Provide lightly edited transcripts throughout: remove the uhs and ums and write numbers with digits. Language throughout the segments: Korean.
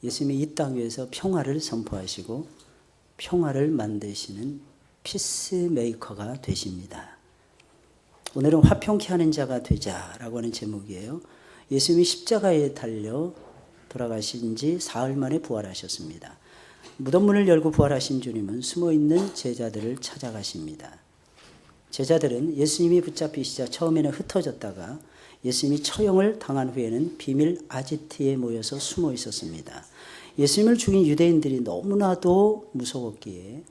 예수님이 이 땅 위에서 평화를 선포하시고 평화를 만드시는 피스메이커가 되십니다. 오늘은 화평케 하는 자가 되자라고 하는 제목이에요. 예수님이 십자가에 달려 돌아가신 지 사흘 만에 부활하셨습니다. 무덤문을 열고 부활하신 주님은 숨어있는 제자들을 찾아가십니다. 제자들은 예수님이 붙잡히시자 처음에는 흩어졌다가 예수님이 처형을 당한 후에는 비밀 아지트에 모여서 숨어 있었습니다. 예수님을 죽인 유대인들이 너무나도 무서웠기에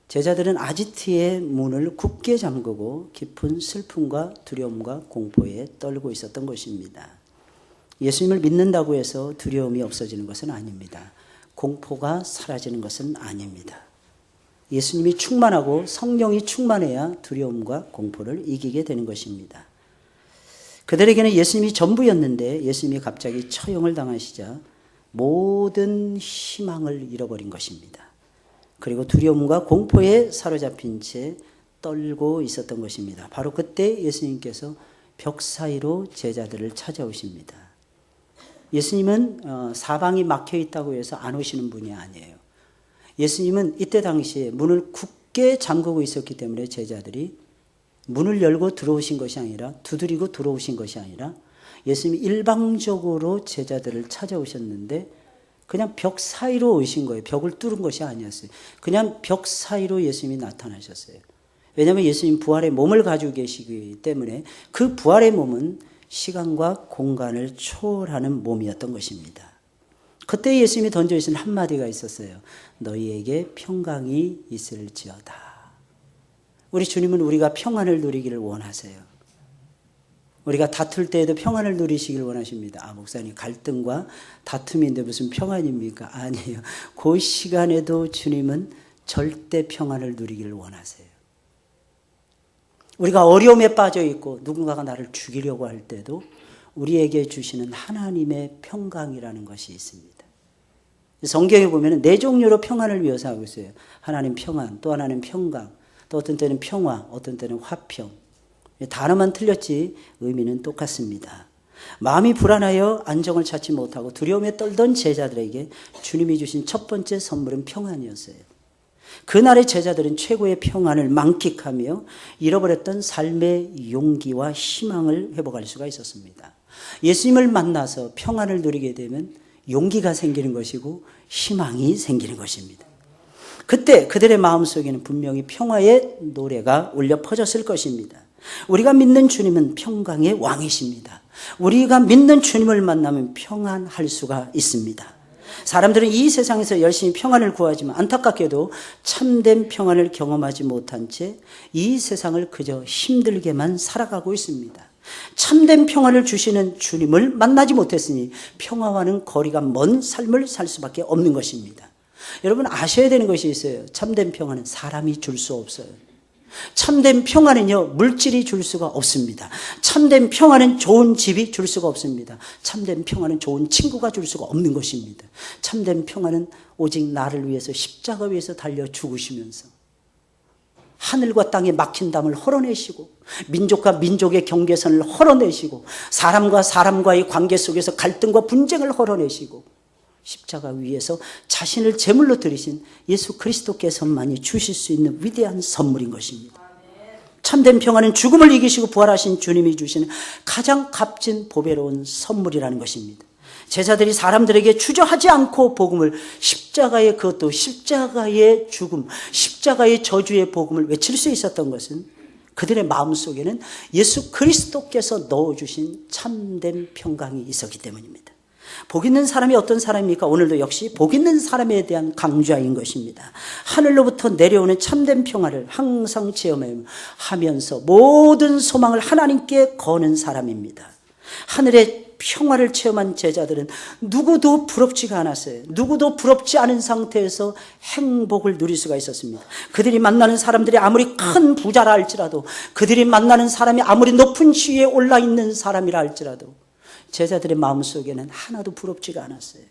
제자들은 아지트의 문을 굳게 잠그고 깊은 슬픔과 두려움과 공포에 떨고 있었던 것입니다. 예수님을 믿는다고 해서 두려움이 없어지는 것은 아닙니다. 공포가 사라지는 것은 아닙니다. 예수님이 충만하고 성령이 충만해야 두려움과 공포를 이기게 되는 것입니다. 그들에게는 예수님이 전부였는데 예수님이 갑자기 처형을 당하시자 모든 희망을 잃어버린 것입니다. 그리고 두려움과 공포에 사로잡힌 채 떨고 있었던 것입니다. 바로 그때 예수님께서 벽 사이로 제자들을 찾아오십니다. 예수님은 사방이 막혀 있다고 해서 안 오시는 분이 아니에요. 예수님은 이때 당시에 문을 굳게 잠그고 있었기 때문에 제자들이 문을 열고 들어오신 것이 아니라 두드리고 들어오신 것이 아니라 예수님이 일방적으로 제자들을 찾아오셨는데 그냥 벽 사이로 오신 거예요. 벽을 뚫은 것이 아니었어요. 그냥 벽 사이로 예수님이 나타나셨어요. 왜냐하면 예수님 부활의 몸을 가지고 계시기 때문에 그 부활의 몸은 시간과 공간을 초월하는 몸이었던 것입니다. 그때 예수님이 던져주신 한마디가 있었어요. 너희에게 평강이 있을지어다. 우리 주님은 우리가 평안을 누리기를 원하세요. 우리가 다툴 때에도 평안을 누리시길 원하십니다. 목사님 갈등과 다툼인데 무슨 평안입니까? 아니에요. 그 시간에도 주님은 절대 평안을 누리기를 원하세요. 우리가 어려움에 빠져 있고 누군가가 나를 죽이려고 할 때도 우리에게 주시는 하나님의 평강이라는 것이 있습니다. 성경에 보면 네 종류로 평안을 묘사하고 있어요. 하나님 평안, 또 하나는 평강, 또 어떤 때는 평화, 어떤 때는 화평. 단어만 틀렸지 의미는 똑같습니다. 마음이 불안하여 안정을 찾지 못하고 두려움에 떨던 제자들에게 주님이 주신 첫 번째 선물은 평안이었어요. 그날의 제자들은 최고의 평안을 만끽하며 잃어버렸던 삶의 용기와 희망을 회복할 수가 있었습니다. 예수님을 만나서 평안을 누리게 되면 용기가 생기는 것이고 희망이 생기는 것입니다. 그때 그들의 마음속에는 분명히 평화의 노래가 울려 퍼졌을 것입니다. 우리가 믿는 주님은 평강의 왕이십니다. 우리가 믿는 주님을 만나면 평안할 수가 있습니다. 사람들은 이 세상에서 열심히 평안을 구하지만 안타깝게도 참된 평안을 경험하지 못한 채 이 세상을 그저 힘들게만 살아가고 있습니다. 참된 평안을 주시는 주님을 만나지 못했으니 평화와는 거리가 먼 삶을 살 수밖에 없는 것입니다. 여러분 아셔야 되는 것이 있어요. 참된 평안은 사람이 줄 수 없어요. 참된 평안은요 물질이 줄 수가 없습니다. 참된 평안은 좋은 집이 줄 수가 없습니다. 참된 평안은 좋은 친구가 줄 수가 없는 것입니다. 참된 평안은 오직 나를 위해서 십자가 위에서 달려 죽으시면서 하늘과 땅에 막힌 담을 헐어내시고 민족과 민족의 경계선을 헐어내시고 사람과 사람과의 관계 속에서 갈등과 분쟁을 헐어내시고 십자가 위에서 자신을 제물로 드리신 예수 그리스도께서만이 주실 수 있는 위대한 선물인 것입니다. 참된 평안은 죽음을 이기시고 부활하신 주님이 주시는 가장 값진 보배로운 선물이라는 것입니다. 제자들이 사람들에게 주저하지 않고 복음을 십자가의 그것도 십자가의 죽음, 십자가의 저주의 복음을 외칠 수 있었던 것은 그들의 마음속에는 예수 그리스도께서 넣어주신 참된 평강이 있었기 때문입니다. 복 있는 사람이 어떤 사람입니까? 오늘도 역시 복 있는 사람에 대한 강좌인 것입니다. 하늘로부터 내려오는 참된 평화를 항상 체험하면서 모든 소망을 하나님께 거는 사람입니다. 하늘의 평화를 체험한 제자들은 누구도 부럽지가 않았어요. 누구도 부럽지 않은 상태에서 행복을 누릴 수가 있었습니다. 그들이 만나는 사람들이 아무리 큰 부자라 할지라도, 그들이 만나는 사람이 아무리 높은 지위에 올라 있는 사람이라 할지라도 제자들의 마음속에는 하나도 부럽지가 않았어요.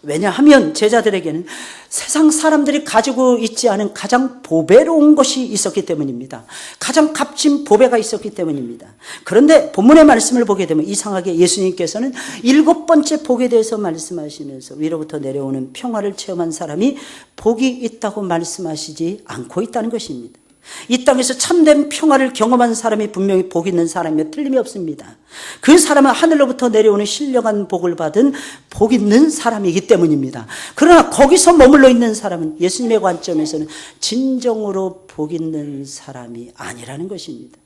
왜냐하면 제자들에게는 세상 사람들이 가지고 있지 않은 가장 보배로운 것이 있었기 때문입니다. 가장 값진 보배가 있었기 때문입니다. 그런데 본문의 말씀을 보게 되면 이상하게 예수님께서는 7번째 복에 대해서 말씀하시면서 위로부터 내려오는 평화를 체험한 사람이 복이 있다고 말씀하시지 않고 있다는 것입니다. 이 땅에서 참된 평화를 경험한 사람이 분명히 복 있는 사람이며 틀림이 없습니다. 그 사람은 하늘로부터 내려오는 신령한 복을 받은 복 있는 사람이기 때문입니다. 그러나 거기서 머물러 있는 사람은 예수님의 관점에서는 진정으로 복 있는 사람이 아니라는 것입니다.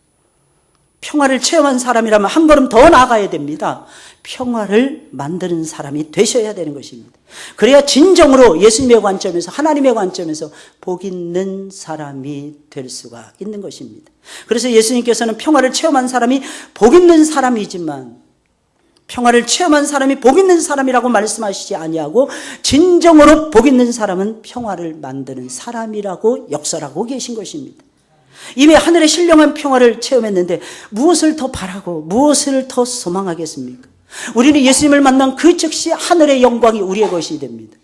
평화를 체험한 사람이라면 한 걸음 더 나아가야 됩니다. 평화를 만드는 사람이 되셔야 되는 것입니다. 그래야 진정으로 예수님의 관점에서, 하나님의 관점에서 복 있는 사람이 될 수가 있는 것입니다. 그래서 예수님께서는 평화를 체험한 사람이 복 있는 사람이지만 평화를 체험한 사람이 복 있는 사람이라고 말씀하시지 아니하고 진정으로 복 있는 사람은 평화를 만드는 사람이라고 역설하고 계신 것입니다. 이미 하늘의 신령한 평화를 체험했는데 무엇을 더 바라고 무엇을 더 소망하겠습니까? 우리는 예수님을 만난 그 즉시 하늘의 영광이 우리의 것이 됩니다.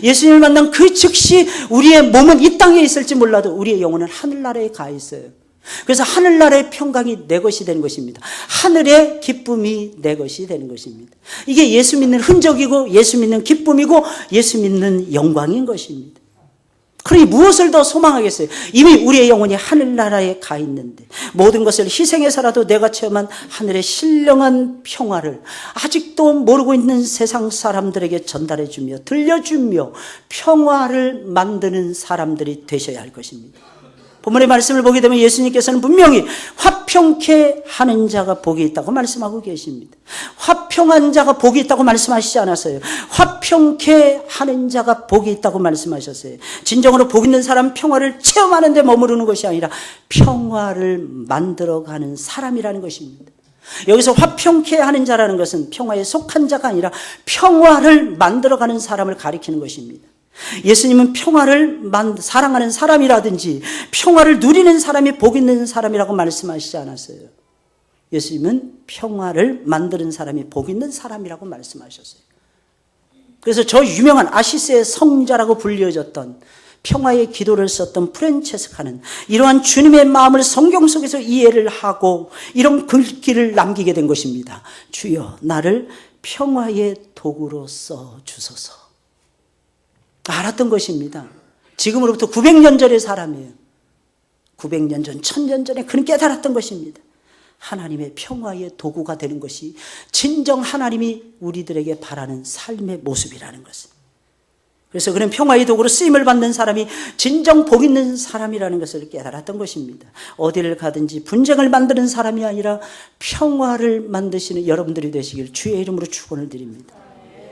예수님을 만난 그 즉시 우리의 몸은 이 땅에 있을지 몰라도 우리의 영혼은 하늘나라에 가 있어요. 그래서 하늘나라의 평강이 내 것이 되는 것입니다. 하늘의 기쁨이 내 것이 되는 것입니다. 이게 예수 믿는 흔적이고 예수 믿는 기쁨이고 예수 믿는 영광인 것입니다. 그러니 무엇을 더 소망하겠어요? 이미 우리의 영혼이 하늘나라에 가 있는데 모든 것을 희생해서라도 내가 체험한 하늘의 신령한 평화를 아직도 모르고 있는 세상 사람들에게 전달해주며 들려주며 평화를 만드는 사람들이 되셔야 할 것입니다. 본문의 말씀을 보게 되면 예수님께서는 분명히 화평케 하는 자가 복이 있다고 말씀하고 계십니다. 화평한 자가 복이 있다고 말씀하시지 않았어요. 화평케 하는 자가 복이 있다고 말씀하셨어요. 진정으로 복 있는 사람, 평화를 체험하는 데 머무르는 것이 아니라 평화를 만들어가는 사람이라는 것입니다. 여기서 화평케 하는 자라는 것은 평화에 속한 자가 아니라 평화를 만들어가는 사람을 가리키는 것입니다. 예수님은 평화를 사랑하는 사람이라든지 평화를 누리는 사람이 복 있는 사람이라고 말씀하시지 않았어요. 예수님은 평화를 만드는 사람이 복 있는 사람이라고 말씀하셨어요. 그래서 저 유명한 아시스의 성자라고 불려졌던 평화의 기도를 썼던 프란체스카는 이러한 주님의 마음을 성경 속에서 이해를 하고 이런 글귀를 남기게 된 것입니다. 주여 나를 평화의 도구로 써 주소서. 알았던 것입니다. 지금으로부터 900년 전의 사람이에요. 900년 전, 1000년 전에 그는 깨달았던 것입니다. 하나님의 평화의 도구가 되는 것이 진정 하나님이 우리들에게 바라는 삶의 모습이라는 것을. 그래서 그는 평화의 도구로 쓰임을 받는 사람이 진정 복 있는 사람이라는 것을 깨달았던 것입니다. 어디를 가든지 분쟁을 만드는 사람이 아니라 평화를 만드시는 여러분들이 되시길 주의 이름으로 축원을 드립니다.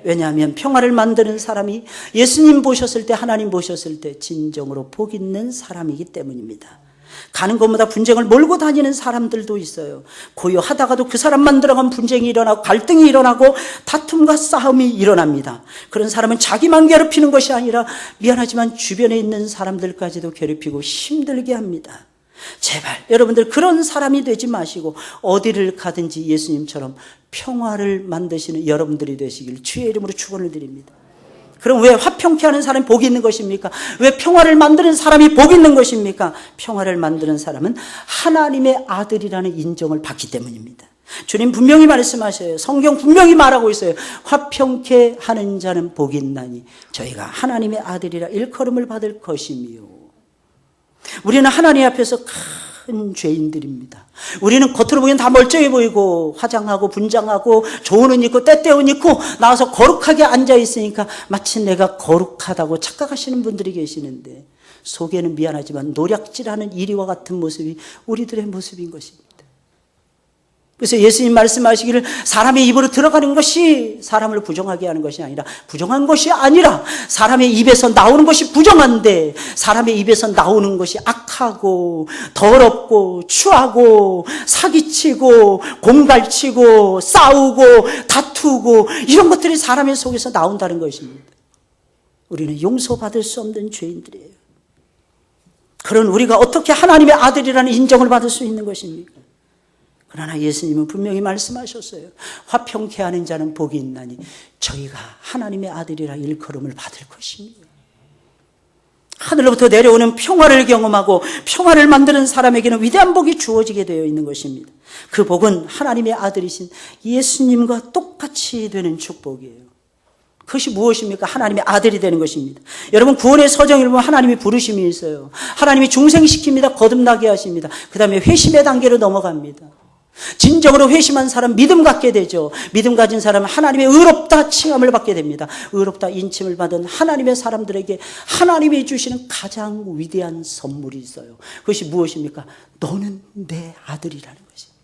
왜냐하면 평화를 만드는 사람이 예수님 보셨을 때, 하나님 보셨을 때 진정으로 복 있는 사람이기 때문입니다. 가는 곳마다 분쟁을 몰고 다니는 사람들도 있어요. 고요하다가도 그 사람만 들어가면 분쟁이 일어나고 갈등이 일어나고 다툼과 싸움이 일어납니다. 그런 사람은 자기만 괴롭히는 것이 아니라 미안하지만 주변에 있는 사람들까지도 괴롭히고 힘들게 합니다. 제발 여러분들 그런 사람이 되지 마시고 어디를 가든지 예수님처럼 평화를 만드시는 여러분들이 되시길 주의 이름으로 축원을 드립니다. 그럼 왜 화평케 하는 사람이 복이 있는 것입니까? 왜 평화를 만드는 사람이 복이 있는 것입니까? 평화를 만드는 사람은 하나님의 아들이라는 인정을 받기 때문입니다. 주님 분명히 말씀하셔요. 성경 분명히 말하고 있어요. 화평케 하는 자는 복이 있나니 저희가 하나님의 아들이라 일컬음을 받을 것이며. 우리는 하나님 앞에서 큰 죄인들입니다. 우리는 겉으로 보기엔 다 멀쩡해 보이고 화장하고 분장하고 좋은 옷 입고 때때 옷 입고 나와서 거룩하게 앉아있으니까 마치 내가 거룩하다고 착각하시는 분들이 계시는데 속에는 미안하지만 노략질하는 이리와 같은 모습이 우리들의 모습인 것입니다. 그래서 예수님 말씀하시기를 사람의 입으로 들어가는 것이 사람을 부정하게 하는 것이 아니라 부정한 것이 아니라 사람의 입에서 나오는 것이 부정한데 사람의 입에서 나오는 것이 악하고 더럽고 추하고 사기치고 공갈치고 싸우고 다투고 이런 것들이 사람의 속에서 나온다는 것입니다. 우리는 용서받을 수 없는 죄인들이에요. 그런 우리가 어떻게 하나님의 아들이라는 인정을 받을 수 있는 것입니까? 그러나 예수님은 분명히 말씀하셨어요. 화평케 하는 자는 복이 있나니 저희가 하나님의 아들이라 일컬음을 받을 것입니다. 하늘로부터 내려오는 평화를 경험하고 평화를 만드는 사람에게는 위대한 복이 주어지게 되어 있는 것입니다. 그 복은 하나님의 아들이신 예수님과 똑같이 되는 축복이에요. 그것이 무엇입니까? 하나님의 아들이 되는 것입니다. 여러분, 구원의 서정을 보면 하나님이 부르심이 있어요. 하나님이 중생시킵니다. 거듭나게 하십니다. 그 다음에 회심의 단계로 넘어갑니다. 진정으로 회심한 사람 믿음 갖게 되죠. 믿음 가진 사람은 하나님의 의롭다 칭함을 받게 됩니다. 의롭다 인침을 받은 하나님의 사람들에게 하나님이 주시는 가장 위대한 선물이 있어요. 그것이 무엇입니까? 너는 내 아들이라는 것입니다.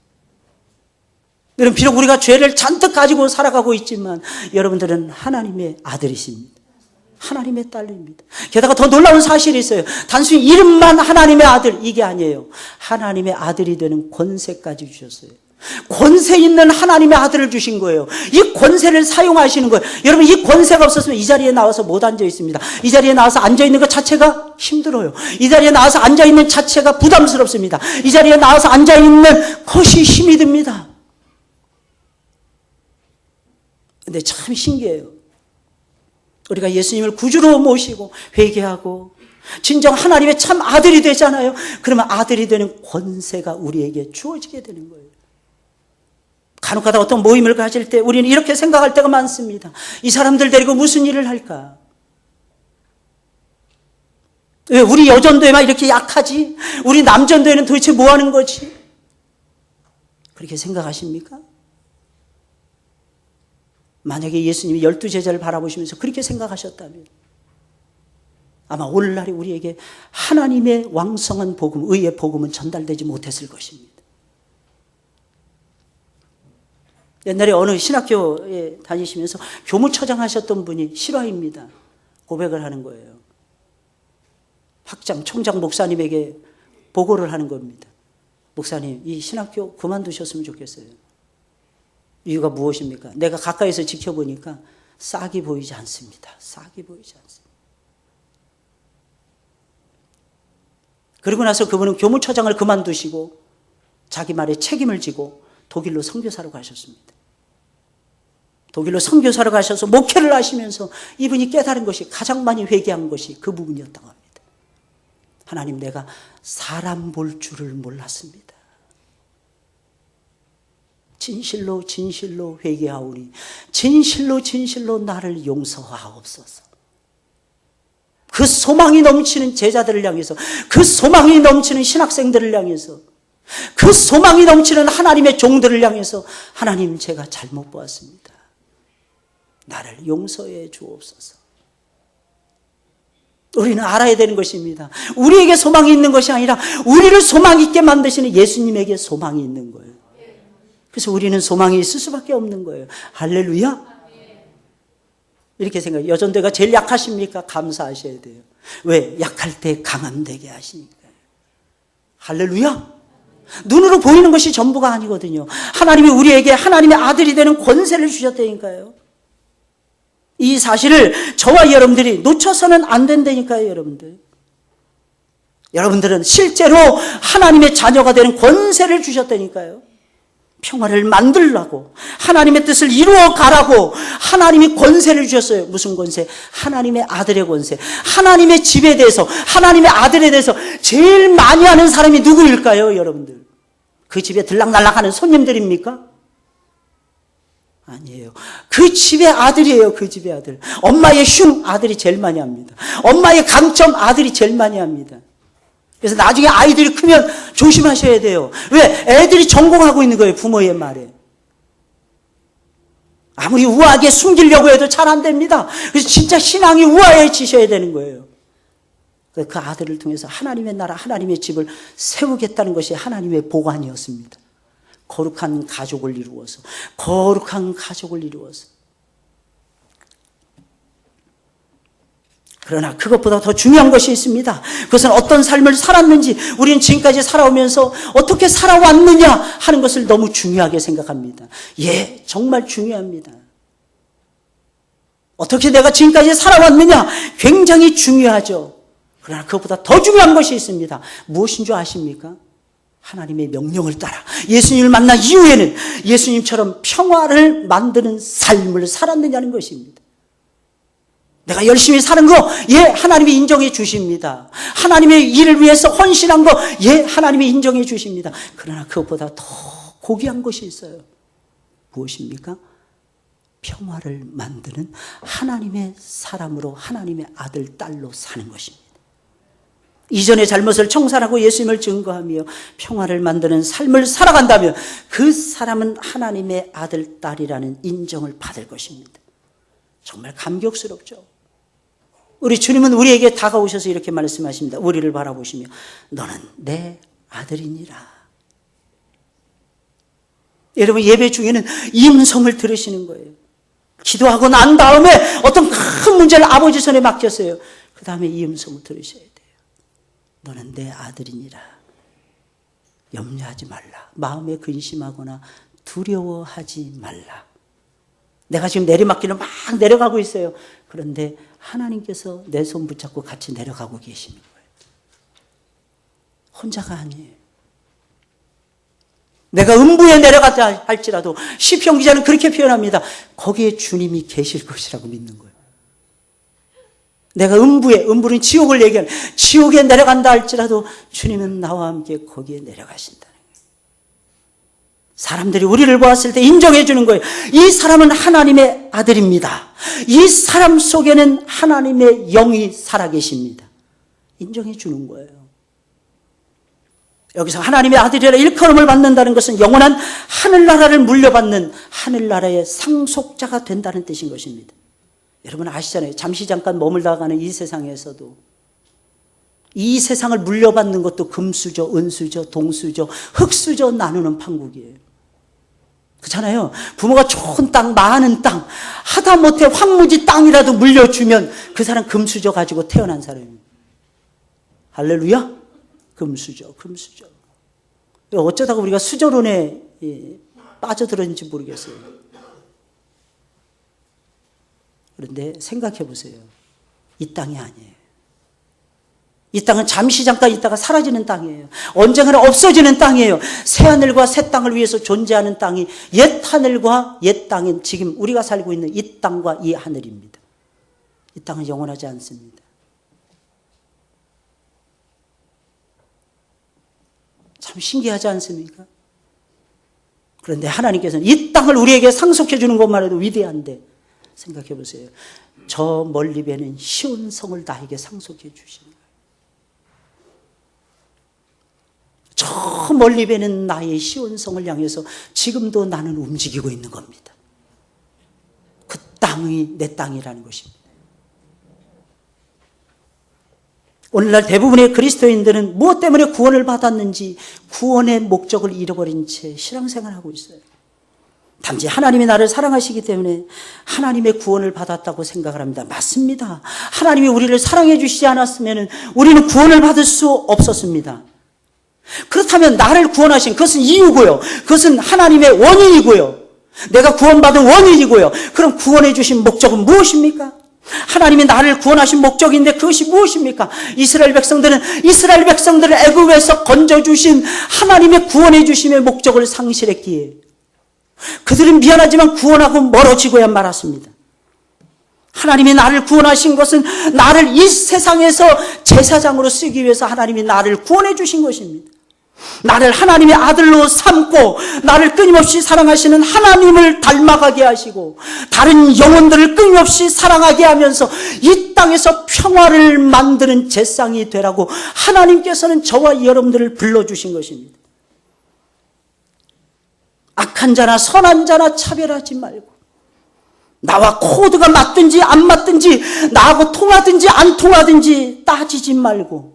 여러분, 비록 우리가 죄를 잔뜩 가지고 살아가고 있지만 여러분들은 하나님의 아들이십니다. 하나님의 딸입니다. 게다가 더 놀라운 사실이 있어요. 단순히 이름만 하나님의 아들, 이게 아니에요. 하나님의 아들이 되는 권세까지 주셨어요. 권세 있는 하나님의 아들을 주신 거예요. 이 권세를 사용하시는 거예요. 여러분, 이 권세가 없었으면 이 자리에 나와서 못 앉아 있습니다. 이 자리에 나와서 앉아 있는 것 자체가 힘들어요. 이 자리에 나와서 앉아 있는 자체가 부담스럽습니다. 이 자리에 나와서 앉아 있는 것이 힘이 듭니다. 근데 참 신기해요. 우리가 예수님을 구주로 모시고 회개하고 진정 하나님의 참 아들이 되잖아요. 그러면 아들이 되는 권세가 우리에게 주어지게 되는 거예요. 간혹가다 어떤 모임을 가질 때 우리는 이렇게 생각할 때가 많습니다. 이 사람들 데리고 무슨 일을 할까? 왜 우리 여전도에만 이렇게 약하지? 우리 남전도에는 도대체 뭐 하는 거지? 그렇게 생각하십니까? 만약에 예수님이 12제자를 바라보시면서 그렇게 생각하셨다면 아마 오늘날에 우리에게 하나님의 왕성한 복음, 의의 복음은 전달되지 못했을 것입니다. 옛날에 어느 신학교에 다니시면서 교무처장 하셨던 분이 실화입니다. 고백을 하는 거예요. 학장, 총장 목사님에게 보고를 하는 겁니다. 목사님, 이 신학교 그만두셨으면 좋겠어요. 이유가 무엇입니까? 내가 가까이서 지켜보니까 싹이 보이지 않습니다. 싹이 보이지 않습니다. 그리고 나서 그분은 교무처장을 그만두시고 자기 말에 책임을 지고 독일로 선교사로 가셨습니다. 독일로 선교사로 가셔서 목회를 하시면서 이분이 깨달은 것이 가장 많이 회개한 것이 그 부분이었다고 합니다. 하나님, 내가 사람 볼 줄을 몰랐습니다. 진실로 진실로 회개하오니 진실로 진실로 나를 용서하옵소서. 그 소망이 넘치는 제자들을 향해서, 그 소망이 넘치는 신학생들을 향해서, 그 소망이 넘치는 하나님의 종들을 향해서 하나님, 제가 잘못 보았습니다. 나를 용서해 주옵소서. 우리는 알아야 되는 것입니다. 우리에게 소망이 있는 것이 아니라 우리를 소망 있게 만드시는 예수님에게 소망이 있는 거예요. 그래서 우리는 소망이 있을 수밖에 없는 거예요. 할렐루야. 이렇게 생각해요. 여전대가 제일 약하십니까? 감사하셔야 돼요. 왜? 약할 때 강함 되게 하시니까요. 할렐루야. 눈으로 보이는 것이 전부가 아니거든요. 하나님이 우리에게 하나님의 아들이 되는 권세를 주셨다니까요. 이 사실을 저와 여러분들이 놓쳐서는 안 된다니까요. 여러분들. 여러분들은 실제로 하나님의 자녀가 되는 권세를 주셨다니까요. 평화를 만들라고, 하나님의 뜻을 이루어 가라고 하나님이 권세를 주셨어요. 무슨 권세? 하나님의 아들의 권세. 하나님의 집에 대해서, 하나님의 아들에 대해서 제일 많이 아는 사람이 누구일까요, 여러분들? 그 집에 들락날락하는 손님들입니까? 아니에요. 그 집의 아들이에요. 그 집의 아들. 엄마의 흉, 아들이 제일 많이 합니다. 엄마의 강점, 아들이 제일 많이 합니다. 그래서 나중에 아이들이 크면 조심하셔야 돼요. 왜? 애들이 전공하고 있는 거예요. 부모의 말에. 아무리 우아하게 숨기려고 해도 잘 안 됩니다. 그래서 진짜 신앙이 우아해지셔야 되는 거예요. 그 아들을 통해서 하나님의 나라, 하나님의 집을 세우겠다는 것이 하나님의 보관이었습니다. 거룩한 가족을 이루어서, 거룩한 가족을 이루어서. 그러나 그것보다 더 중요한 것이 있습니다. 그것은 어떤 삶을 살았는지, 우리는 지금까지 살아오면서 어떻게 살아왔느냐 하는 것을 너무 중요하게 생각합니다. 예, 정말 중요합니다. 어떻게 내가 지금까지 살아왔느냐 굉장히 중요하죠. 그러나 그것보다 더 중요한 것이 있습니다. 무엇인 줄 아십니까? 하나님의 명령을 따라 예수님을 만난 이후에는 예수님처럼 평화를 만드는 삶을 살았느냐는 것입니다. 내가 열심히 사는 거, 예, 하나님이 인정해 주십니다. 하나님의 일을 위해서 헌신한 거, 예, 하나님이 인정해 주십니다. 그러나 그것보다 더 고귀한 것이 있어요. 무엇입니까? 평화를 만드는 하나님의 사람으로, 하나님의 아들, 딸로 사는 것입니다. 이전의 잘못을 청산하고 예수님을 증거하며 평화를 만드는 삶을 살아간다면 그 사람은 하나님의 아들, 딸이라는 인정을 받을 것입니다. 정말 감격스럽죠. 우리 주님은 우리에게 다가오셔서 이렇게 말씀하십니다. 우리를 바라보시며 너는 내 아들이니라. 여러분, 예배 중에는 이 음성을 들으시는 거예요. 기도하고 난 다음에 어떤 큰 문제를 아버지 손에 맡겼어요. 그 다음에 이 음성을 들으셔야 돼요. 너는 내 아들이니라. 염려하지 말라. 마음에 근심하거나 두려워하지 말라. 내가 지금 내리막길을 막 내려가고 있어요. 그런데 하나님께서 내 손 붙잡고 같이 내려가고 계시는 거예요. 혼자가 아니에요. 내가 음부에 내려갔다 할지라도 시편 기자는 그렇게 표현합니다. 거기에 주님이 계실 것이라고 믿는 거예요. 내가 음부는 지옥을 얘기하는, 지옥에 내려간다 할지라도 주님은 나와 함께 거기에 내려가신다는 거예요. 사람들이 우리를 보았을 때 인정해 주는 거예요. 이 사람은 하나님의 아들입니다. 이 사람 속에는 하나님의 영이 살아계십니다. 인정해 주는 거예요. 여기서 하나님의 아들이라 일컬음을 받는다는 것은 영원한 하늘나라를 물려받는 하늘나라의 상속자가 된다는 뜻인 것입니다. 여러분 아시잖아요. 잠시 잠깐 머물다 가는 이 세상에서도 이 세상을 물려받는 것도 금수저, 은수저, 동수저, 흙수저 나누는 판국이에요. 그렇잖아요. 부모가 좋은 땅, 많은 땅, 하다못해 황무지 땅이라도 물려주면 그 사람 금수저 가지고 태어난 사람입니다. 할렐루야? 금수저. 어쩌다가 우리가 수저론에 빠져들었는지 모르겠어요. 그런데 생각해 보세요. 이 땅이 아니에요. 이 땅은 잠시 잠깐 있다가 사라지는 땅이에요. 언젠가는 없어지는 땅이에요. 새 하늘과 새 땅을 위해서 존재하는 땅이 옛 하늘과 옛 땅인 지금 우리가 살고 있는 이 땅과 이 하늘입니다. 이 땅은 영원하지 않습니다. 참 신기하지 않습니까? 그런데 하나님께서는 이 땅을 우리에게 상속해 주는 것만 해도 위대한데 생각해 보세요. 저 멀리 배는 시온 성을 나에게 상속해 주시는 거예요. 저 멀리 배는 나의 시온 성을 향해서 지금도 나는 움직이고 있는 겁니다. 그 땅이 내 땅이라는 것입니다. 오늘날 대부분의 그리스도인들은 무엇 때문에 구원을 받았는지 구원의 목적을 잃어버린 채 신앙생활을 하고 있어요. 단지 하나님이 나를 사랑하시기 때문에 하나님의 구원을 받았다고 생각을 합니다. 맞습니다. 하나님이 우리를 사랑해 주시지 않았으면 우리는 구원을 받을 수 없었습니다. 그렇다면 나를 구원하신 그것은 이유고요. 그것은 하나님의 원인이고요. 내가 구원받은 원인이고요. 그럼 구원해 주신 목적은 무엇입니까? 하나님이 나를 구원하신 목적인데 그것이 무엇입니까? 이스라엘 백성들을 애굽에서 건져주신 하나님의 구원해 주심의 목적을 상실했기에 그들은 미안하지만 구원하고 멀어지고야 말았습니다. 하나님이 나를 구원하신 것은 나를 이 세상에서 제사장으로 쓰기 위해서 하나님이 나를 구원해 주신 것입니다. 나를 하나님의 아들로 삼고 나를 끊임없이 사랑하시는 하나님을 닮아가게 하시고 다른 영혼들을 끊임없이 사랑하게 하면서 이 땅에서 평화를 만드는 제상이 되라고 하나님께서는 저와 여러분들을 불러주신 것입니다. 악한 자나 선한 자나 차별하지 말고 나와 코드가 맞든지 안 맞든지 나하고 통하든지 안 통하든지 따지지 말고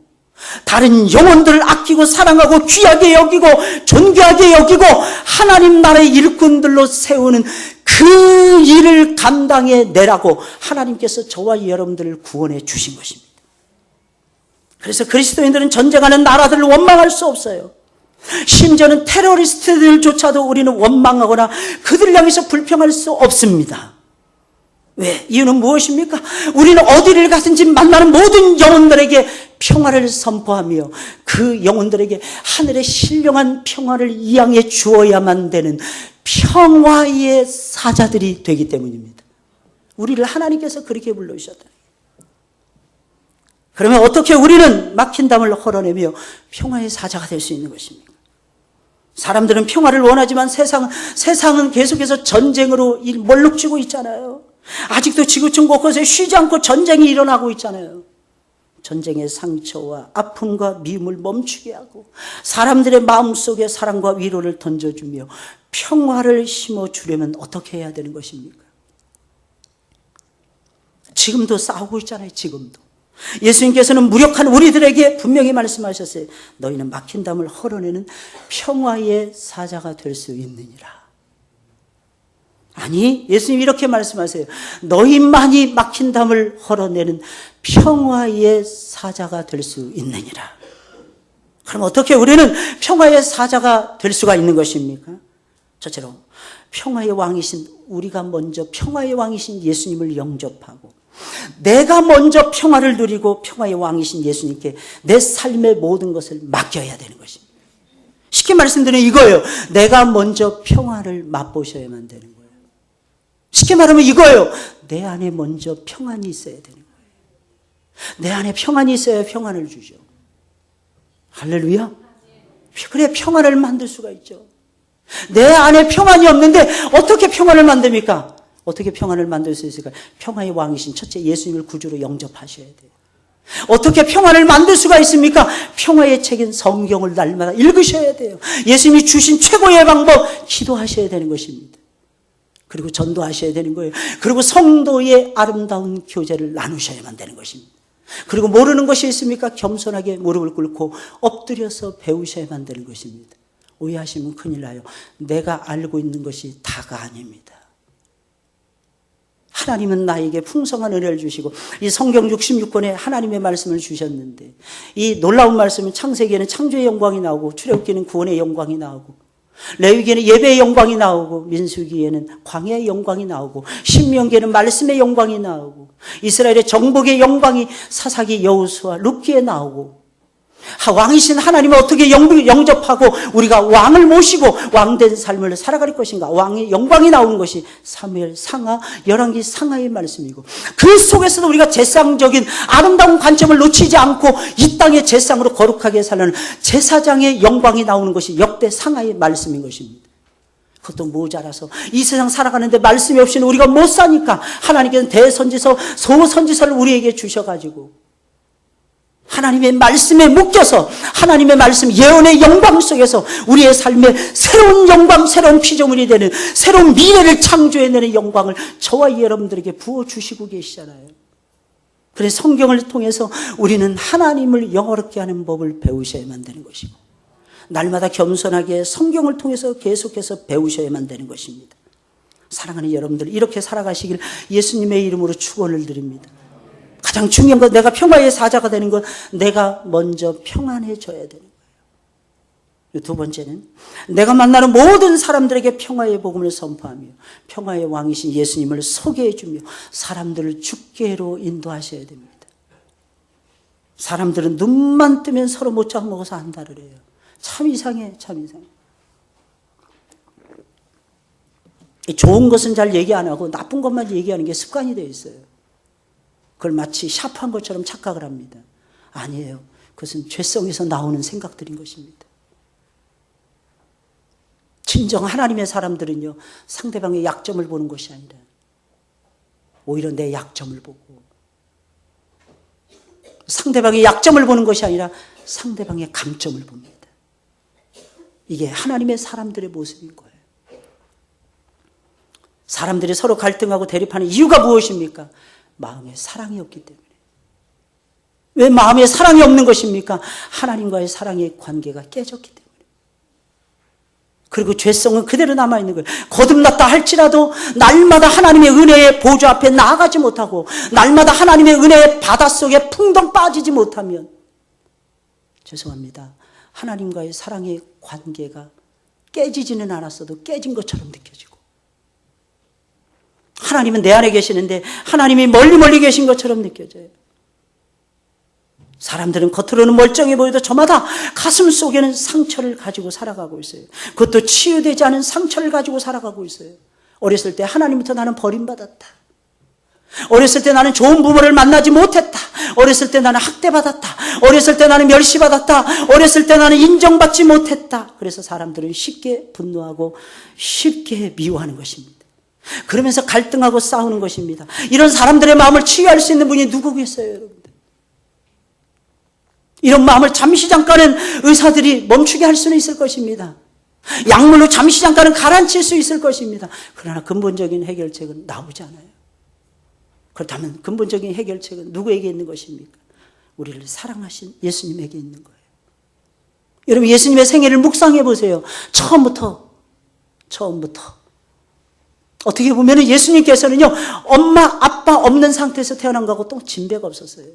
다른 영혼들을 아끼고 사랑하고 귀하게 여기고 존귀하게 여기고 하나님 나라의 일꾼들로 세우는 그 일을 감당해 내라고 하나님께서 저와 여러분들을 구원해 주신 것입니다. 그래서 그리스도인들은 전쟁하는 나라들을 원망할 수 없어요. 심지어는 테러리스트들조차도 우리는 원망하거나 그들을 향해서 불평할 수 없습니다. 왜? 이유는 무엇입니까? 우리는 어디를 가든지 만나는 모든 영혼들에게 평화를 선포하며 그 영혼들에게 하늘의 신령한 평화를 이양해 주어야만 되는 평화의 사자들이 되기 때문입니다. 우리를 하나님께서 그렇게 불러주셨다. 그러면 어떻게 우리는 막힌 담을 헐어내며 평화의 사자가 될 수 있는 것입니까? 사람들은 평화를 원하지만 세상은 계속해서 전쟁으로 몰록지고 있잖아요. 아직도 지구촌 곳곳에 쉬지 않고 전쟁이 일어나고 있잖아요. 전쟁의 상처와 아픔과 미움을 멈추게 하고 사람들의 마음속에 사랑과 위로를 던져주며 평화를 심어주려면 어떻게 해야 되는 것입니까? 지금도 싸우고 있잖아요. 지금도. 예수님께서는 무력한 우리들에게 분명히 말씀하셨어요. 너희는 막힌 담을 헐어내는 평화의 사자가 될 수 있느니라. 아니, 예수님이 이렇게 말씀하세요. 너희만이 막힌 담을 헐어내는 평화의 사자가 될 수 있느니라. 그럼 어떻게 우리는 평화의 사자가 될 수가 있는 것입니까? 첫째로 평화의 왕이신 우리가 먼저 평화의 왕이신 예수님을 영접하고 내가 먼저 평화를 누리고 평화의 왕이신 예수님께 내 삶의 모든 것을 맡겨야 되는 것입니다. 쉽게 말씀드리면 이거예요. 내가 먼저 평화를 맛보셔야만 되는 거예요. 쉽게 말하면 이거예요. 내 안에 먼저 평안이 있어야 되는 거예요. 내 안에 평안이 있어야 평안을 주죠. 할렐루야. 그래 평안을 만들 수가 있죠. 내 안에 평안이 없는데 어떻게 평안을 만듭니까? 어떻게 평안을 만들 수 있을까요? 평화의 왕이신 첫째 예수님을 구주로 영접하셔야 돼요. 어떻게 평안을 만들 수가 있습니까? 평화의 책인 성경을 날마다 읽으셔야 돼요. 예수님이 주신 최고의 방법 기도하셔야 되는 것입니다. 그리고 전도하셔야 되는 거예요. 그리고 성도의 아름다운 교제를 나누셔야만 되는 것입니다. 그리고 모르는 것이 있습니까? 겸손하게 무릎을 꿇고 엎드려서 배우셔야만 되는 것입니다. 오해하시면 큰일 나요. 내가 알고 있는 것이 다가 아닙니다. 하나님은 나에게 풍성한 은혜를 주시고 이 성경 66권에 하나님의 말씀을 주셨는데 이 놀라운 말씀은 창세기에는 창조의 영광이 나오고 출애굽기에는 구원의 영광이 나오고 레위기에는 예배의 영광이 나오고 민수기에는 광야의 영광이 나오고 신명기에는 말씀의 영광이 나오고 이스라엘의 정복의 영광이 사사기 여호수아 룻기에 나오고 왕이신 하나님을 어떻게 영접하고 우리가 왕을 모시고 왕된 삶을 살아갈 것인가. 왕의 영광이 나오는 것이 사무엘 상하 열왕기 상하의 말씀이고 그 속에서도 우리가 제사장적인 아름다운 관점을 놓치지 않고 이 땅의 제사장으로 거룩하게 살려는 제사장의 영광이 나오는 것이 역대 상하의 말씀인 것입니다. 그것도 모자라서 이 세상 살아가는데 말씀이 없이는 우리가 못 사니까 하나님께서는 대선지서 소선지서를 우리에게 주셔가지고 하나님의 말씀에 묶여서 하나님의 말씀 예언의 영광 속에서 우리의 삶에 새로운 영광, 새로운 피조물이 되는 새로운 미래를 창조해내는 영광을 저와 여러분들에게 부어주시고 계시잖아요. 그래서 성경을 통해서 우리는 하나님을 영화롭게 하는 법을 배우셔야만 되는 것이고 날마다 겸손하게 성경을 통해서 계속해서 배우셔야만 되는 것입니다. 사랑하는 여러분들 이렇게 살아가시길 예수님의 이름으로 축원을 드립니다. 가장 중요한 건 내가 평화의 사자가 되는 건 내가 먼저 평안해져야 되는 거예요. 두 번째는 내가 만나는 모든 사람들에게 평화의 복음을 선포하며 평화의 왕이신 예수님을 소개해주며 사람들을 주께로 인도하셔야 됩니다. 사람들은 눈만 뜨면 서로 못 잡먹어서 안달을 해요. 참 이상해, 참 이상해. 좋은 것은 잘 얘기 안 하고 나쁜 것만 얘기하는 게 습관이 되어 있어요. 그걸 마치 샤프한 것처럼 착각을 합니다. 아니에요. 그것은 죄성에서 나오는 생각들인 것입니다. 진정 하나님의 사람들은요, 상대방의 약점을 보는 것이 아니라 오히려 내 약점을 보고 상대방의 약점을 보는 것이 아니라 상대방의 강점을 봅니다. 이게 하나님의 사람들의 모습인 거예요. 사람들이 서로 갈등하고 대립하는 이유가 무엇입니까? 마음에 사랑이 없기 때문에. 왜 마음에 사랑이 없는 것입니까? 하나님과의 사랑의 관계가 깨졌기 때문에. 그리고 죄성은 그대로 남아있는 거예요. 거듭났다 할지라도 날마다 하나님의 은혜의 보좌 앞에 나아가지 못하고 날마다 하나님의 은혜의 바닷속에 풍덩 빠지지 못하면 죄송합니다. 하나님과의 사랑의 관계가 깨지지는 않았어도 깨진 것처럼 느껴지고 하나님은 내 안에 계시는데 하나님이 멀리 계신 것처럼 느껴져요. 사람들은 겉으로는 멀쩡해 보여도 저마다 가슴 속에는 상처를 가지고 살아가고 있어요. 그것도 치유되지 않은 상처를 가지고 살아가고 있어요. 어렸을 때 하나님부터 나는 버림받았다. 어렸을 때 나는 좋은 부모를 만나지 못했다. 어렸을 때 나는 학대받았다. 어렸을 때 나는 멸시받았다. 어렸을 때 나는 인정받지 못했다. 그래서 사람들은 쉽게 분노하고 쉽게 미워하는 것입니다. 그러면서 갈등하고 싸우는 것입니다. 이런 사람들의 마음을 치유할 수 있는 분이 누구겠어요, 여러분들? 이런 마음을 잠시 잠깐은 의사들이 멈추게 할 수는 있을 것입니다. 약물로 잠시 잠깐은 가라앉힐 수 있을 것입니다. 그러나 근본적인 해결책은 나오지 않아요. 그렇다면 근본적인 해결책은 누구에게 있는 것입니까? 우리를 사랑하신 예수님에게 있는 거예요. 여러분, 예수님의 생애를 묵상해 보세요. 처음부터 어떻게 보면 예수님께서는요, 엄마 아빠 없는 상태에서 태어난 거하고 또 진배가 없었어요.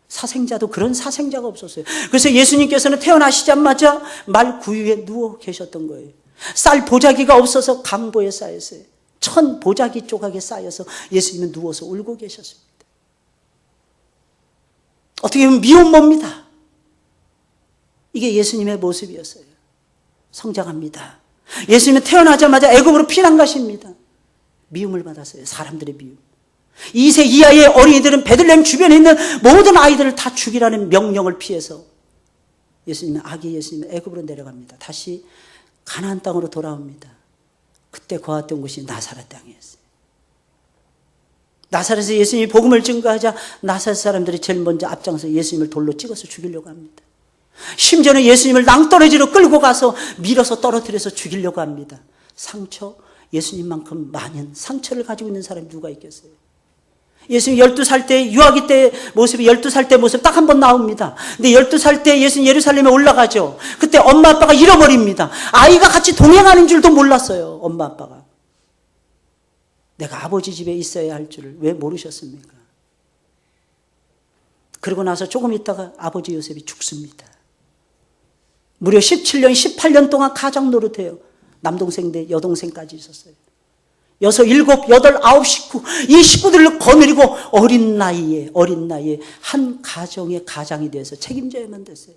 사생자도 그런 사생자가 없었어요. 그래서 예수님께서는 태어나시자마자 말 구유에 누워 계셨던 거예요. 쌀 보자기가 없어서 강보에 쌓였어요. 천 보자기 조각에 쌓여서 예수님은 누워서 울고 계셨습니다. 어떻게 보면 미혼모입니다. 이게 예수님의 모습이었어요. 성장합니다. 예수님은 태어나자마자 애굽으로 피난 가십니다. 미움을 받았어요. 사람들의 미움. 2세 이하의 어린이들은 베들레헴 주변에 있는 모든 아이들을 다 죽이라는 명령을 피해서 예수님은 아기 예수님은 애굽으로 내려갑니다. 다시 가나안 땅으로 돌아옵니다. 그때 거했던 곳이 나사렛 땅이었어요. 나사렛에서 예수님이 복음을 증거하자 나사렛 사람들이 제일 먼저 앞장서 예수님을 돌로 찍어서 죽이려고 합니다. 심지어는 예수님을 낭떠러지로 끌고 가서 밀어서 떨어뜨려서 죽이려고 합니다. 상처, 예수님만큼 많은 상처를 가지고 있는 사람이 누가 있겠어요? 예수님 12살 때 유아기 때 모습이 12살 때 모습 딱 한 번 나옵니다. 근데 12살 때 예수님 예루살렘에 올라가죠. 그때 엄마 아빠가 잃어버립니다. 아이가 같이 동행하는 줄도 몰랐어요. 엄마 아빠가. 내가 아버지 집에 있어야 할 줄을 왜 모르셨습니까? 그러고 나서 조금 있다가 아버지 요셉이 죽습니다. 무려 17년, 18년 동안 가장 노릇해요. 남동생 대 여동생까지 있었어요. 6, 7, 8, 9 식구, 이 식구들을 거느리고 어린 나이에 한 가정의 가장이 돼서 책임져야만 됐어요.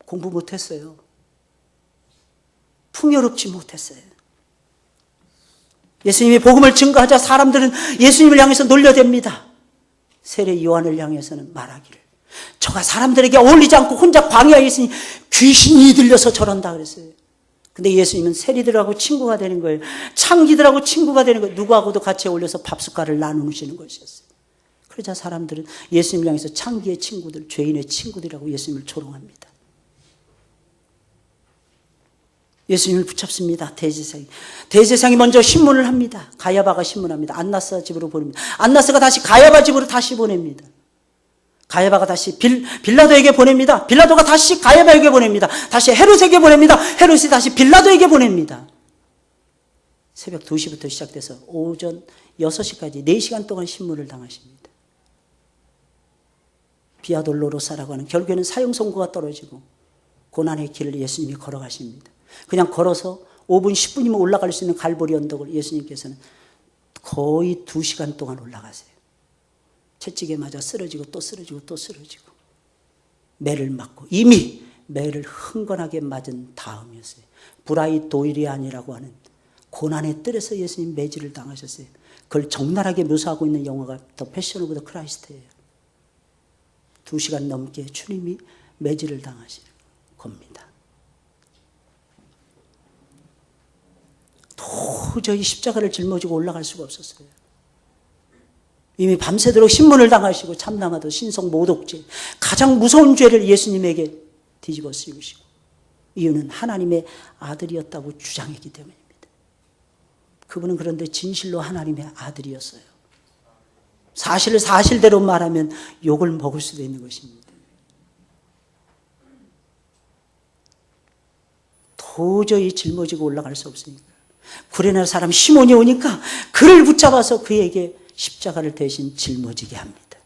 공부 못했어요. 풍요롭지 못했어요. 예수님이 복음을 증거하자 사람들은 예수님을 향해서 놀려댑니다. 세례 요한을 향해서는 말하기를, 저가 사람들에게 어울리지 않고 혼자 광야에 있으니 귀신이 들려서 저런다 그랬어요. 근데 예수님은 세리들하고 친구가 되는 거예요. 창기들하고 친구가 되는 거예요. 누구하고도 같이 어울려서 밥숟가락을 나누시는 것이었어요. 그러자 사람들은 예수님을 향해서 창기의 친구들, 죄인의 친구들이라고 예수님을 조롱합니다. 예수님을 붙잡습니다. 대제사장이 먼저 신문을 합니다. 가야바가 신문합니다. 안나스 집으로 보냅니다. 안나스가 다시 가야바 집으로 다시 보냅니다. 가야바가 다시 빌라도에게 보냅니다. 빌라도가 다시 가야바에게 보냅니다. 다시 헤롯에게 보냅니다. 헤롯이 다시 빌라도에게 보냅니다. 새벽 2시부터 시작돼서 오전 6시까지 4시간 동안 신문을 당하십니다. 비아돌로로사라고 하는, 결국에는 사형 선고가 떨어지고 고난의 길을 예수님이 걸어가십니다. 그냥 걸어서 5분 10분이면 올라갈 수 있는 갈보리 언덕을 예수님께서는 거의 2시간 동안 올라가세요. 채찍에 맞아 쓰러지고 또 쓰러지고 또 쓰러지고 매를 맞고, 이미 매를 흥건하게 맞은 다음이었어요. 브라이 도이리안이라고 하는 고난의 뜰에서 예수님 매질을 당하셨어요. 그걸 적나라하게 묘사하고 있는 영화가 더 패션 오브 더 크라이스트예요. 2시간 넘게 주님이 매질을 당하시는 겁니다. 도저히 십자가를 짊어지고 올라갈 수가 없었어요. 이미 밤새도록 신문을 당하시고 참남하도 신성 모독죄, 가장 무서운 죄를 예수님에게 뒤집어 씌우시고, 이유는 하나님의 아들이었다고 주장했기 때문입니다. 그분은 그런데 진실로 하나님의 아들이었어요. 사실을 사실대로 말하면 욕을 먹을 수도 있는 것입니다. 도저히 짊어지고 올라갈 수 없으니까 구레네 사람 시몬이 오니까 그를 붙잡아서 그에게 십자가를 대신 짊어지게 합니다.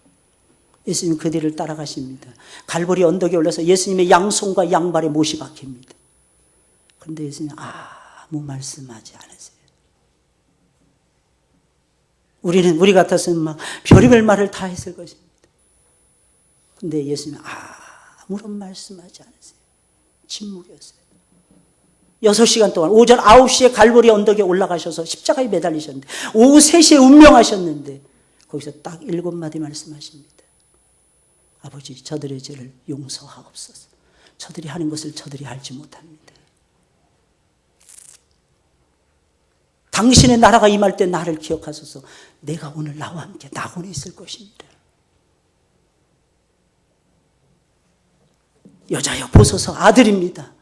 예수님 그 뒤를 따라가십니다. 갈보리 언덕에 올라서 예수님의 양손과 양발에 못이 박힙니다. 그런데 예수님 아무 말씀하지 않으세요. 우리 같았으면 막 별의별 말을 다 했을 것입니다. 근데 예수님은 아무런 말씀하지 않으세요. 침묵이었어요. 6시간 동안 오전 9시에 갈보리 언덕에 올라가셔서 십자가에 매달리셨는데 오후 3시에 운명하셨는데 거기서 딱 7마디 말씀하십니다. 아버지, 저들의 죄를 용서하옵소서. 저들이 하는 것을 저들이 알지 못합니다. 당신의 나라가 임할 때 나를 기억하소서. 내가 오늘 나와 함께 낙원에 있을 것입니다. 여자여 보소서, 아들입니다.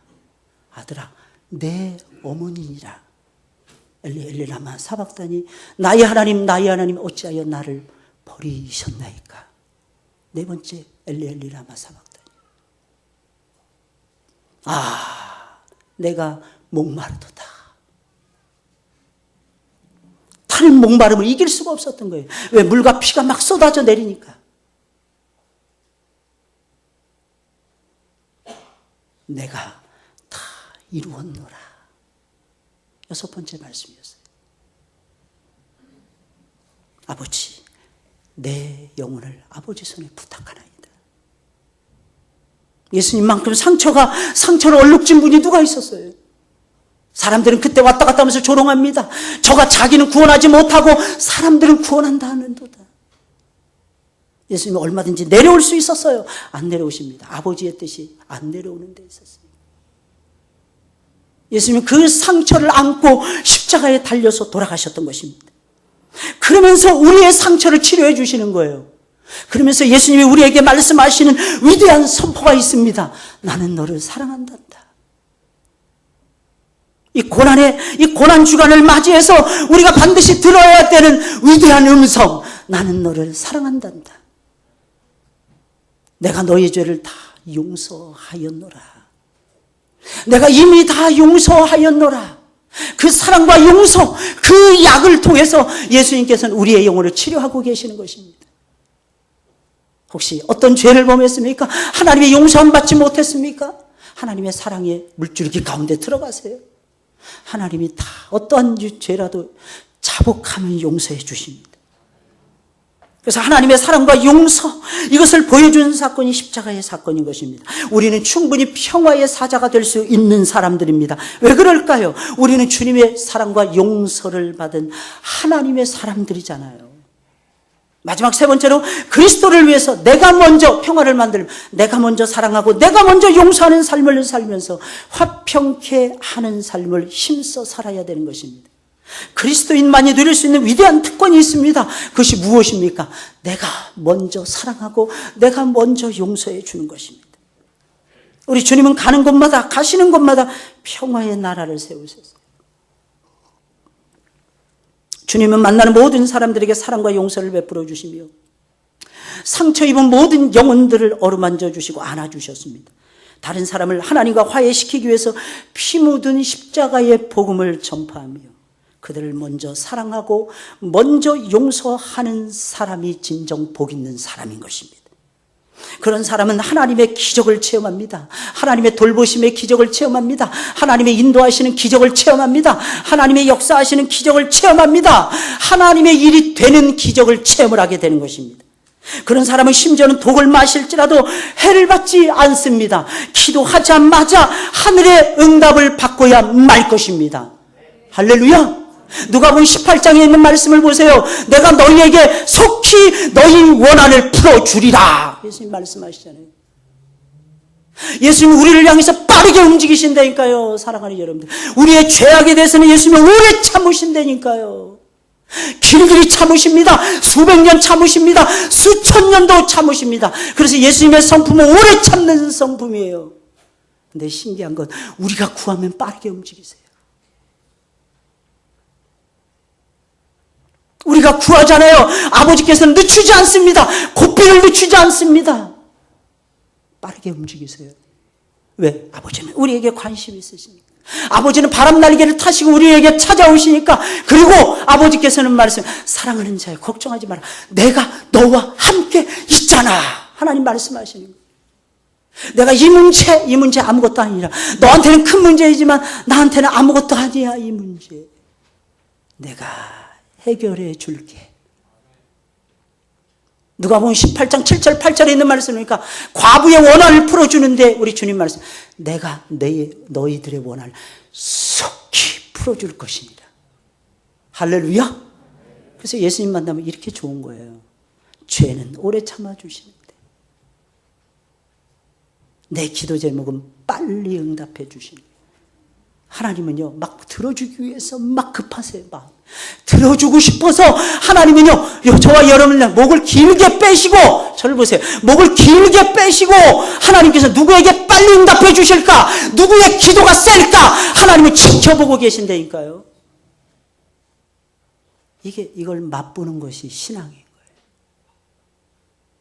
아들아, 내 어머니니라. 엘리 엘리 라마 사박다니, 나의 하나님 어찌하여 나를 버리셨나이까. 4번째, 엘리 엘리 라마 사박다니. 내가 목마르도다. 타는 목마름을 이길 수가 없었던 거예요. 왜? 물과 피가 막 쏟아져 내리니까. 내가 다 이루었노라. 6번째 말씀이었어요. 아버지, 내 영혼을 아버지 손에 부탁하나이다. 예수님만큼 상처로 얼룩진 분이 누가 있었어요? 사람들은 그때 왔다 갔다 하면서 조롱합니다. 저가 자기는 구원하지 못하고 사람들은 구원한다 하는도다. 예수님은 얼마든지 내려올 수 있었어요. 안 내려오십니다. 아버지의 뜻이 안 내려오는 데 있었어요. 예수님은 그 상처를 안고 십자가에 달려서 돌아가셨던 것입니다. 그러면서 우리의 상처를 치료해 주시는 거예요. 그러면서 예수님이 우리에게 말씀하시는 위대한 선포가 있습니다. 나는 너를 사랑한단다. 이 고난 주간을 맞이해서 우리가 반드시 들어야 되는 위대한 음성. 나는 너를 사랑한단다. 내가 너의 죄를 다 용서하였노라. 내가 이미 다 용서하였노라. 그 사랑과 용서, 그 약을 통해서 예수님께서는 우리의 영혼을 치료하고 계시는 것입니다. 혹시 어떤 죄를 범했습니까? 하나님의 용서함 받지 못했습니까? 하나님의 사랑의 물줄기 가운데 들어가세요. 하나님이 다 어떠한 죄라도 자복하면 용서해 주십니다. 그래서 하나님의 사랑과 용서, 이것을 보여주는 사건이 십자가의 사건인 것입니다. 우리는 충분히 평화의 사자가 될 수 있는 사람들입니다. 왜 그럴까요? 우리는 주님의 사랑과 용서를 받은 하나님의 사람들이잖아요. 마지막 3번째로 그리스도를 위해서 내가 먼저 평화를 만들고 내가 먼저 사랑하고 내가 먼저 용서하는 삶을 살면서 화평케 하는 삶을 힘써 살아야 되는 것입니다. 그리스도인만이 누릴 수 있는 위대한 특권이 있습니다. 그것이 무엇입니까? 내가 먼저 사랑하고 내가 먼저 용서해 주는 것입니다. 우리 주님은 가는 곳마다 가시는 곳마다 평화의 나라를 세우셨어요. 주님은 만나는 모든 사람들에게 사랑과 용서를 베풀어 주시며 상처 입은 모든 영혼들을 어루만져 주시고 안아주셨습니다. 다른 사람을 하나님과 화해시키기 위해서 피 묻은 십자가의 복음을 전파하며 그들을 먼저 사랑하고 먼저 용서하는 사람이 진정 복 있는 사람인 것입니다. 그런 사람은 하나님의 기적을 체험합니다. 하나님의 돌보심의 기적을 체험합니다. 하나님의 인도하시는 기적을 체험합니다. 하나님의 역사하시는 기적을 체험합니다. 하나님의 일이 되는 기적을 체험을 하게 되는 것입니다. 그런 사람은 심지어는 독을 마실지라도 해를 받지 않습니다. 기도하자마자 하늘의 응답을 받고야 말 것입니다. 할렐루야! 누가복음 18장에 있는 말씀을 보세요. 내가 너희에게 속히 너희 원한을 풀어주리라. 예수님 말씀하시잖아요. 예수님은 우리를 향해서 빠르게 움직이신다니까요. 사랑하는 여러분들, 우리의 죄악에 대해서는 예수님은 오래 참으신다니까요. 길들이 참으십니다. 수백 년 참으십니다. 수천 년도 참으십니다. 그래서 예수님의 성품은 오래 참는 성품이에요. 근데 신기한 건 우리가 구하면 빠르게 움직이세요. 우리가 구하잖아요. 아버지께서는 늦추지 않습니다. 고삐를 늦추지 않습니다. 빠르게 움직이세요. 왜? 아버지는 우리에게 관심이 있으시니까. 아버지는 바람 날개를 타시고 우리에게 찾아오시니까. 그리고 아버지께서는 말씀, 사랑하는 자여 걱정하지 마라. 내가 너와 함께 있잖아. 하나님 말씀하시는 거예요. 내가 이 문제 아무것도 아니라, 너한테는 큰 문제이지만 나한테는 아무것도 아니야. 이 문제 내가 해결해 줄게. 누가복음 18장 7절 8절에 있는 말씀이니까 과부의 원한을 풀어주는데 우리 주님 말씀, 내가 너희들의 원한을 속히 풀어줄 것이니라. 할렐루야. 그래서 예수님 만나면 이렇게 좋은 거예요. 죄는 오래 참아주시는데 내 기도 제목은 빨리 응답해 주시는 거예요. 하나님은요, 막 들어주기 위해서 막 급하세요. 막 들어주고 싶어서 하나님은요, 저와 여러분의 목을 길게 빼시고, 저를 보세요. 목을 길게 빼시고 하나님께서 누구에게 빨리 응답해 주실까, 누구의 기도가 셀까 하나님은 지켜보고 계신다니까요. 이걸 맛보는 것이 신앙인 거예요.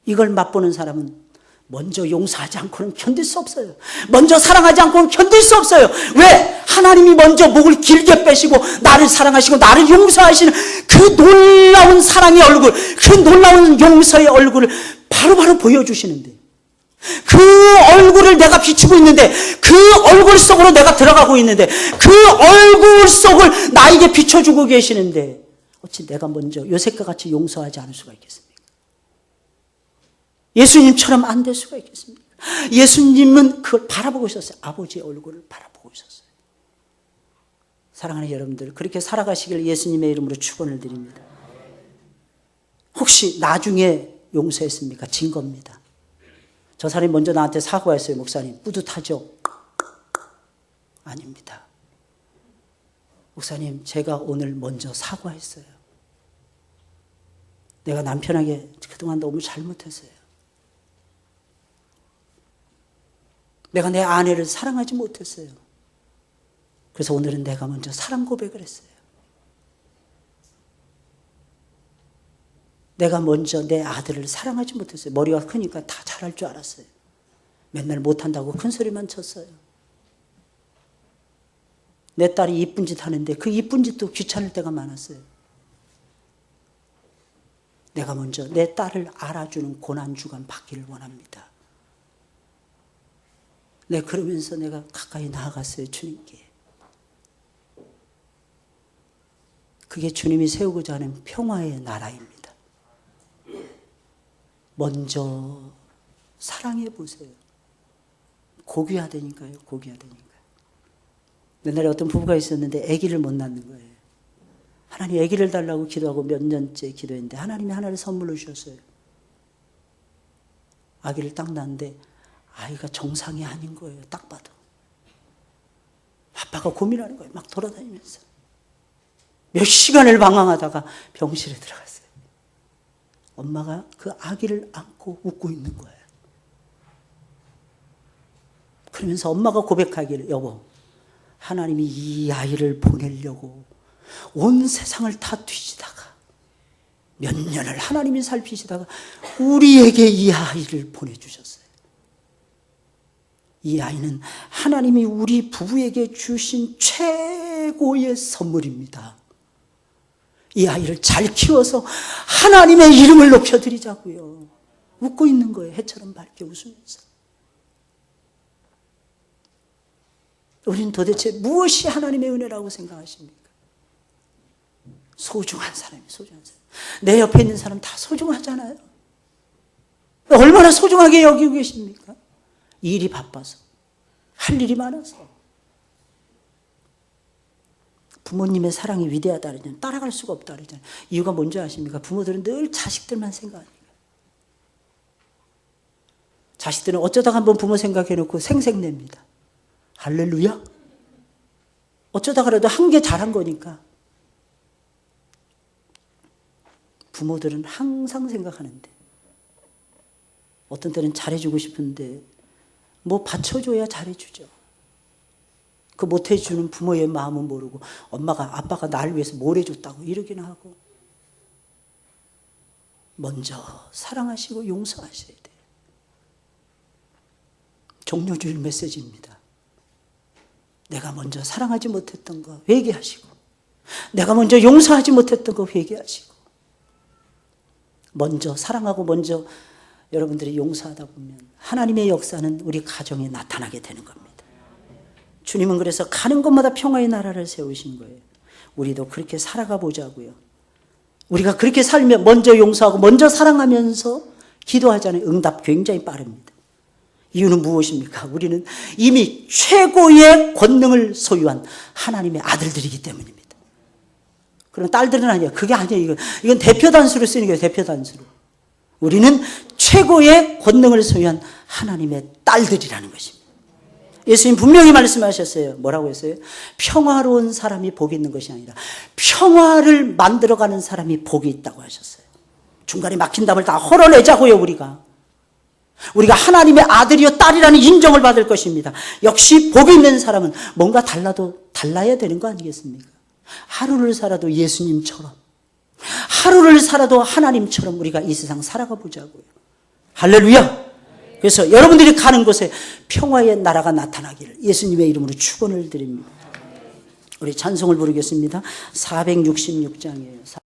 이걸 맛보는 사람은 먼저 용서하지 않고는 견딜 수 없어요. 먼저 사랑하지 않고는 견딜 수 없어요. 왜? 하나님이 먼저 목을 길게 빼시고 나를 사랑하시고 나를 용서하시는 그 놀라운 사랑의 얼굴, 그 놀라운 용서의 얼굴을 바로바로 보여주시는데, 그 얼굴을 내가 비추고 있는데, 그 얼굴 속으로 내가 들어가고 있는데, 그 얼굴 속을 나에게 비춰주고 계시는데 어찌 내가 먼저 요셉과 같이 용서하지 않을 수가 있겠습니까? 예수님처럼 안 될 수가 있겠습니까? 예수님은 그걸 바라보고 있었어요. 아버지의 얼굴을 바라보고 있었어요. 사랑하는 여러분들, 그렇게 살아가시길 예수님의 이름으로 축원을 드립니다. 혹시 나중에 용서했습니까? 진 겁니다. 저 사람이 먼저 나한테 사과했어요. 목사님, 뿌듯하죠? 아닙니다. 목사님, 제가 오늘 먼저 사과했어요. 내가 남편에게 그동안 너무 잘못했어요. 내가 내 아내를 사랑하지 못했어요. 그래서 오늘은 내가 먼저 사랑 고백을 했어요. 내가 먼저 내 아들을 사랑하지 못했어요. 머리가 크니까 다 잘할 줄 알았어요. 맨날 못한다고 큰 소리만 쳤어요. 내 딸이 이쁜 짓 하는데 그 이쁜 짓도 귀찮을 때가 많았어요. 내가 먼저 내 딸을 알아주는 고난주간 받기를 원합니다. 네, 그러면서 내가 가까이 나아갔어요. 주님께. 그게 주님이 세우고자 하는 평화의 나라입니다. 먼저 사랑해 보세요. 고귀하다니까요. 고귀하다니까요. 옛날에 어떤 부부가 있었는데 아기를 못 낳는 거예요. 하나님 아기를 달라고 기도하고 몇 년째 기도했는데 하나님이 하나를 선물로 주셨어요. 아기를 딱 낳는데 아이가 정상이 아닌 거예요. 딱 봐도. 아빠가 고민하는 거예요. 막 돌아다니면서. 몇 시간을 방황하다가 병실에 들어갔어요. 엄마가 그 아기를 안고 웃고 있는 거예요. 그러면서 엄마가 고백하기를, 여보, 하나님이 이 아이를 보내려고 온 세상을 다 뒤지다가 몇 년을 하나님이 살피시다가 우리에게 이 아이를 보내주셨어요. 이 아이는 하나님이 우리 부부에게 주신 최고의 선물입니다. 이 아이를 잘 키워서 하나님의 이름을 높여드리자고요. 웃고 있는 거예요. 해처럼 밝게 웃으면서. 우리는 도대체 무엇이 하나님의 은혜라고 생각하십니까? 소중한 사람이 소중한 사람. 내 옆에 있는 사람 다 소중하잖아요. 얼마나 소중하게 여기고 계십니까? 일이 바빠서, 할 일이 많아서. 부모님의 사랑이 위대하다 그러잖아요. 따라갈 수가 없다 그러잖아요. 이유가 뭔지 아십니까? 부모들은 늘 자식들만 생각합니다. 자식들은 어쩌다가 한번 부모 생각해놓고 생색냅니다. 할렐루야? 어쩌다가라도 한 게 잘한 거니까. 부모들은 항상 생각하는데 어떤 때는 잘해주고 싶은데 뭐 받쳐줘야 잘해주죠. 그 못해주는 부모의 마음은 모르고 아빠가 나를 위해서 뭘 해줬다고 이러기는 하고. 먼저 사랑하시고 용서하셔야 돼요. 종료주일 메시지입니다. 내가 먼저 사랑하지 못했던 거 회개하시고, 내가 먼저 용서하지 못했던 거 회개하시고, 먼저 사랑하고 먼저 여러분들이 용서하다 보면 하나님의 역사는 우리 가정에 나타나게 되는 겁니다. 주님은 그래서 가는 곳마다 평화의 나라를 세우신 거예요. 우리도 그렇게 살아가 보자고요. 우리가 그렇게 살면 먼저 용서하고 먼저 사랑하면서 기도하잖아요. 응답 굉장히 빠릅니다. 이유는 무엇입니까? 우리는 이미 최고의 권능을 소유한 하나님의 아들들이기 때문입니다. 그럼 딸들은 아니에요. 그게 아니에요. 이건 대표 단수로 쓰는 거예요. 대표 단수로. 우리는 최고의 권능을 소유한 하나님의 딸들이라는 것입니다. 예수님 분명히 말씀하셨어요. 뭐라고 했어요? 평화로운 사람이 복이 있는 것이 아니라 평화를 만들어가는 사람이 복이 있다고 하셨어요. 중간에 막힌 담을 다 헐어내자고요. 우리가 하나님의 아들이요 딸이라는 인정을 받을 것입니다. 역시 복이 있는 사람은 뭔가 달라야 되는 거 아니겠습니까? 하루를 살아도 예수님처럼, 하루를 살아도 하나님처럼 우리가 이 세상 살아가 보자고요. 할렐루야. 그래서 여러분들이 가는 곳에 평화의 나라가 나타나기를 예수님의 이름으로 축원을 드립니다. 우리 찬송을 부르겠습니다. 466장이에요.